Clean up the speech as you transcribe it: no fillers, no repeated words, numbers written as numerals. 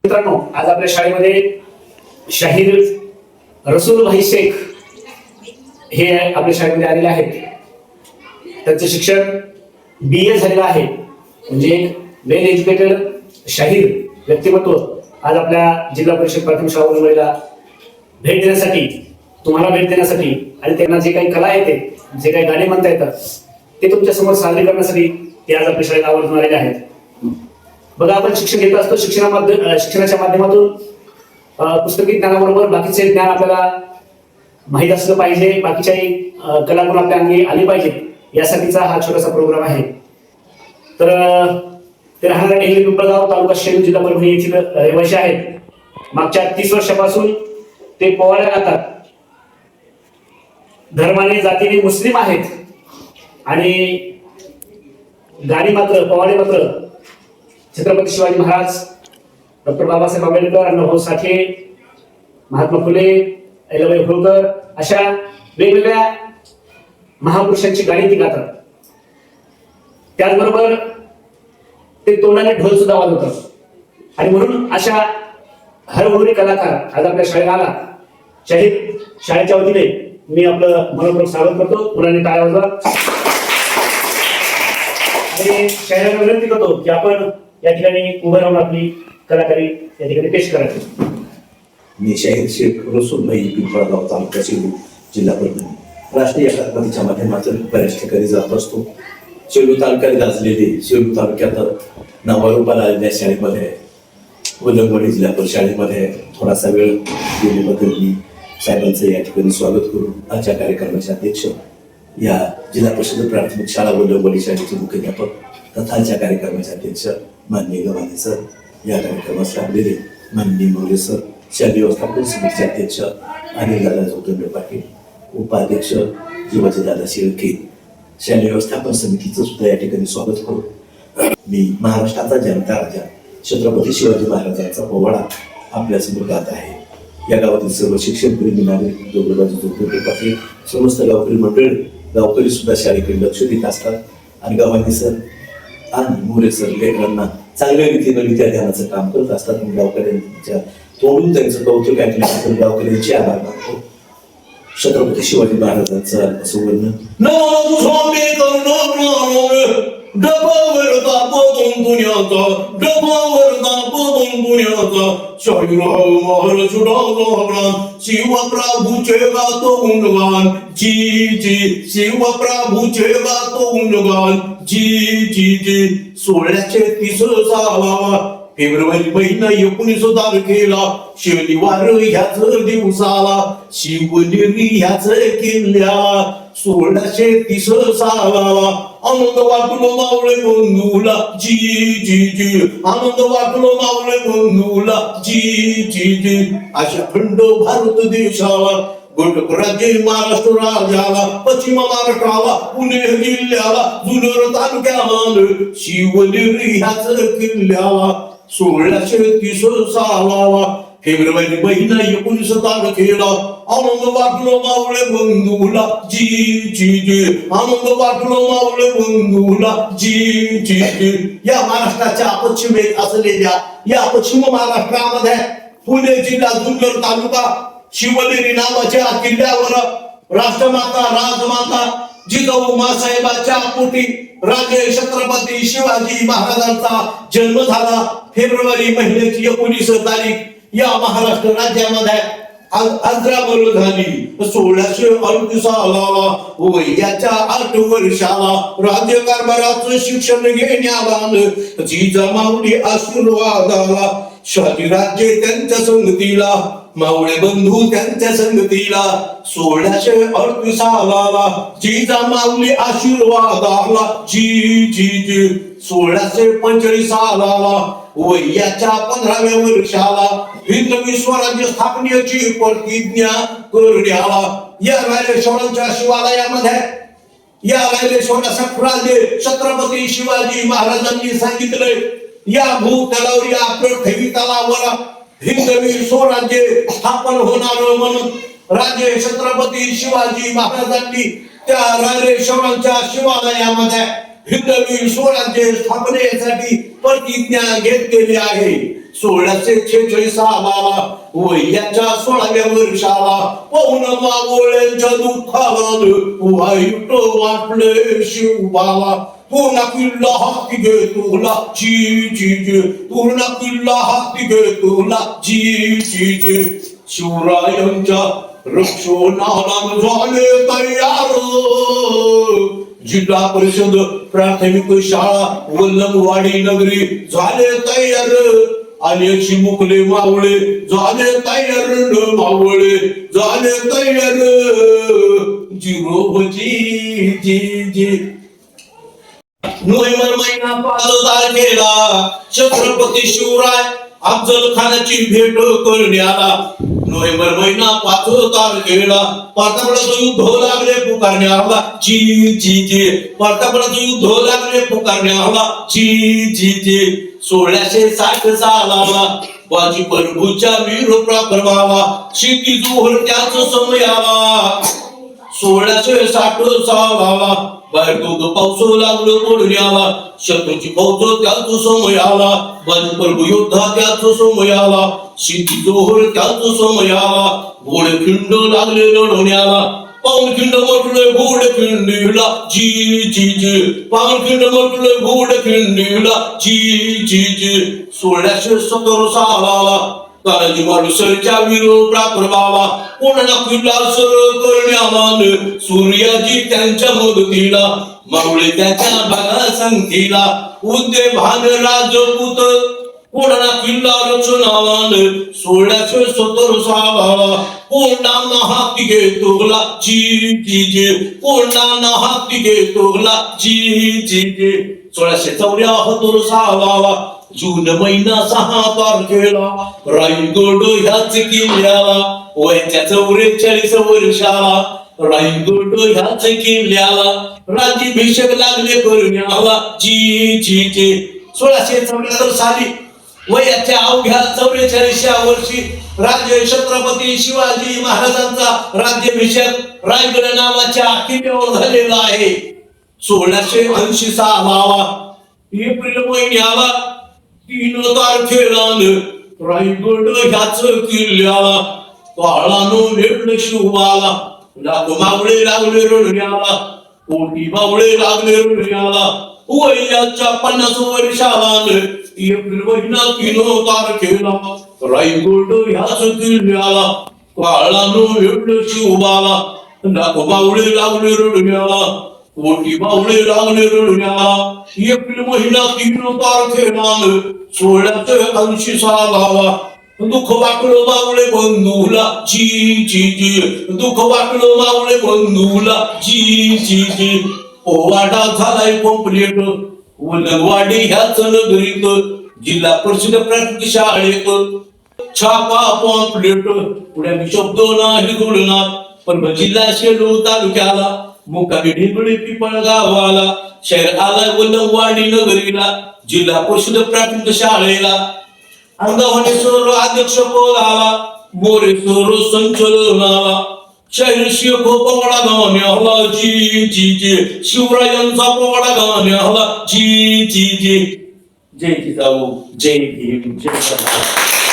मित्रांनो, आज आपल्या शाळेमध्ये शाहीर रसूल भाई शेख हे आपल्या शाळेमध्ये आलेले आहेत. त्यांचं शिक्षण BA झालेलं आहे. म्हणजे एक वेल एज्युकेटेड शाहीर व्यक्तिमत्व आज आपल्या जिल्हा परिषद प्राथमिक शाळा उन्हाळीला भेट देण्यासाठी, तुम्हाला भेट देण्यासाठी आणि त्यांना जे काही कला येते, जे काही गाणे म्हणता येतात ते तुमच्या समोर सादरी करण्यासाठी ते आज आपल्या शाळेत आवर्जून आलेले आहेत. बघा, आपण शिक्षण घेत असतो. शिक्षणाच्या माध्यमातून पुस्तकी ज्ञानाबरोबर बाकीचे ज्ञान आपल्याला माहीत असलं पाहिजे, बाकीच्याही कलागुण आपल्या अंगी आली पाहिजेत, यासाठीचा हा छोटासा प्रोग्राम आहे. तर ते राहणारे टेहली पिंपळगाव, तालुका शेलू, जिल्हा परभणी येथील रहिवासी आहेत. मागच्या 30 वर्षापासून ते पोवाड्या गातात. धर्माने जातीने मुस्लिम आहेत आणि गाणी मात्र, पोवाडे मात्र छत्रपती शिवाजी महाराज, डॉक्टर बाबासाहेब आंबेडकर, अण्णाभाऊ साठे, महात्मा फुले, अहिल्याबाई होळकर अशा वेगवेगळ्या महापुरुषांची गाणी ती गातात. त्याचबरोबर ते तोंडाने ढोल सुद्धा वाजवतात. आणि म्हणून अशा हरहुन्नरी कलाकार आज आपल्या शाळेत आला. शाळेच्या वतीने मी आपलं मनपूर्वक स्वागत करतो. पुराने टाळ्या वाजवा आणि शाळेला विनंती करतो की आपण या ठिकाणी उभं राहून आपली कलाकारी या ठिकाणी पेश करायची. मी शाहीर शेख रसूल भाई पिंपळगाव, तालुका शेलू, जिल्हा परभणी राष्ट्रीय एकात्मतेच्या माध्यमातून बऱ्याच ठिकाणी जात असतो. शेलू तालुक्यात गाजलेले, शेलू तालुक्यात नावारूपाला आलेल्या शाळेमध्ये, वलंगवाडी जिल्हा परिषद शाळेमध्ये थोडासा वेळ गेल्याबद्दल मी साहेबांचं या ठिकाणी स्वागत करून आजच्या कार्यक्रमाचे अध्यक्ष, या जिल्हा परिषद प्राथमिक शाळा वलंगवाडी शाळेचे मुख्याध्यापक तथा आजच्या कार्यक्रमाचे अध्यक्ष माननीय गव्हाणे सर, या कार्यक्रमास लाभलेले माननीय मोरे सर, शालेय व्यवस्थापन समितीचे अध्यक्ष अनिल दादा जोगदंड पाटील, उपाध्यक्ष जीवाजी दादा शेळके, शालेय व्यवस्थापन समितीचं सुद्धा या ठिकाणी स्वागत करू. मी महाराष्ट्राचा जनता राजा छत्रपती शिवाजी महाराजांचा पोवाडा आपल्यासमोर गात आहे. या गावातील सर्व शिक्षणप्रेमी नागरिक, जोगदंड पाटील, समस्त गावकरी मंडळी, गावकरी सुद्धा शाळेकडे लक्ष देत असतात. आणि गव्हाणे सर आणि मोरे सर लेकरांना चांगल्या रीतीने विद्या ध्यानाचं काम करत असतात. गावकऱ्यांच्या तोडून त्यांचं कौतुक ऐकल्यानंतर गावकऱ्यांचे आभार मानतो. छत्रपती शिवाजी महाराजांचं असं वर्णन शिवप्रभूचे गातो गुणगान, जी जी शिवप्रभूचे गातो गुणगान, जी जी जी. 1630 फेब्रुवारी महिना 19 तारखेला शनिवार ह्याच दिवसाला शिवनेरी ह्याच किल्ल्याला 1630 आनंद वाटलो मावळे बंधूला, जी जी जी. आनंद वाटलो मावळे बंधूला, जी जी जी. अशा खंड भारत देशाला, गोटक राज्य महाराष्ट्र राज्याला, पश्चिम महाराष्ट्राला, पुणे जिल्ह्याला, जुन्नर तालुक्याला शिवनेरी ह्याच किल्ल्याला 1630 फेब्रुवारी महिना 19 तारखेला आनंद वाटलो मावळे बंधूला, जी जी जी. आनंद वाटलो मावळे बंधूला, जी जी जी. या महाराष्ट्राच्या पश्चिमेत असलेल्या या पश्चिम महाराष्ट्रामध्ये पुणे जिल्हा, जुन्नर तालुका, शिवनेरी नावाच्या किल्ल्यावर राष्ट्रमाता, राजमाता जिजाऊ मासाहेबाच्या पोटी राजे छत्रपती शिवाजी महाराजांचा जन्म झाला. फेब्रुवारी महिन्याची 19 तारीख या महाराष्ट्र राज्यामध्ये अजरामर झाली. 1638 वयाच्या 8 वर्षाला राज्यकारभाराचं शिक्षण घेण्याला जिजामाऊली आशीर्वादाला, शाही राज्य त्यांच्या संगतीला, मावळे बंधू त्यांच्या संगतीला 1638 जिजामाऊली आशीर्वादाला, जी जी जी. 1645 वयाच्या 15व्या वर्षाला हिंदवी स्वराज्य स्थापनेची प्रतिज्ञा करण्याला या रायरेश्वरांच्या शिवालयामध्ये या रायरेश्वराचा प्रांदे छत्रपती शिवाजी महाराजांनी सांगितले या भूतलावर या पृथ्वी तलावर हिंदवी स्वराज्य स्थापन होणार म्हणून राजे छत्रपती शिवाजी महाराजांनी त्या रायरेश्वरांच्या शिवालयामध्ये हिंदवी स्वराज्य स्थापनेसाठी प्रतिज्ञा घेतलेली आहे. 1646 सालाला वयाच्या 16व्या वर्षाला पौन मावळ्यांच्या दुःखाला वाईट वाटले शिवबाला. पूर्ण किल्ला हाती घे तुला जी जी जी, पूर्ण किल्ला हाती घे तुला जी जी जी. शिवरायांच्या रक्षणाला झाले तयार. जिल्हा परिषद प्राथमिक शाळा वल्लभवाडी नगरी झाले तयार. आल्याची मुकले मावळे झाले तयार. मावळे झाले तयार. जी जी जी. नोव्हेंबर महिना 5 तारखेला छत्रपती शिवराय अफजल खानाची भेट करण्याला. नोव्हेंबर महिना 5 तारखेला प्रतापगडाचं युद्ध लागले पुकारण्याला. जी जी जी. प्रतापगडाचं युद्ध लागले पुकारण्याला. जी जी जी. 1660 सालाला बाजी प्रभूच्या वीर पराक्रमाला शेती जोहर त्याच समयाला. 1660 सालाला बाहेर दूध पाऊस लागलं बोलण्याला. शत्रूची फौज त्याच समयाला. बाजी प्रभू योद्धा त्याच समयाला. शेती जोहर त्याच समयाला. घोडखिंड लागले लढवण्याला. पाऊनखिंड म्हटले घोडखिंडीला. जी जी जी. पाऊनखिंड म्हटले घोडखिंडीला. जी जी जी. 1670 सालाला तानाजी मालुसरच्या वीर पराक्रमाला कोणाला किल्ला सर करण्याला. सूर्याजी त्यांच्या मदतीला. मावळे त्याच्या भागा संगतीला. उद्यभान राजपूत कोणाला किल्ला रचनावान. 1670 सालाला कोणाला हाती घेतोला. जी जी जी. कोणाला हाती घेतोला. जी जी जी. 1674 सालाला जून महिना 6 तारखेला रायगड ह्याच किल्ल्याला वयाच्या 44 वर्षाला. रायगड ह्याच किल्ल्याला राज्याभिषेक लागले करण्याला. जी जी जी. 1674 साली वयाच्या अवघ्या 44व्या वर्षी राजे छत्रपती शिवाजी महाराजांचा राज्याभिषेक रायगड नावाच्या किल्ल्यावर झालेला आहे. 1680 सालाला एप्रिल महिन्याला 3 तारखेला रायगड ह्याच किल्ल्याला काळानो वेळ शिवबाला. लाखो मावळे लागले रडण्याला. कोटी मावळे लागले रडण्याला. वयाच्या 50 वर्षाला एप्रिल महिना 3 तारखेला रायगड ह्याच किल्ल्याला काळानो वेळ शिवबाला. लाखो मावळे लागले रडण्याला. कोटी मावळे लागले रडण्याला. एप्रिल महिना 3 तारखेला 1680 सालाला दुःख वाटलं मावळे बंधूला. जी जी जी. दुःख वाटलं मावळे बंधूला. जी जी जी. पोवाडा झालाय कंप्लीट वल्लभवाडी ह्याच नगरीत जिल्हा परिषद प्राथमिक शाळेत छापा पॉम्पलेट. पुढे शब्द नाही जोडणार पण जिल्हा शेलू तालुक्याला मुकामी ढिंगळी पिपळ गावाला. शहर आलाय वल्लभवाडी नगरीला जिल्हा परिषद प्राथमिक शाळेला. अंगावाने सर अध्यक्ष पदाला. मोरे सर संचलनाला. शहर शेख पवाडा गाण्याला. जी जी जी. शिवरायांचा पवाडा गाण्याला. जी जी जी. जय जिजाऊ जय भीम जय भारत.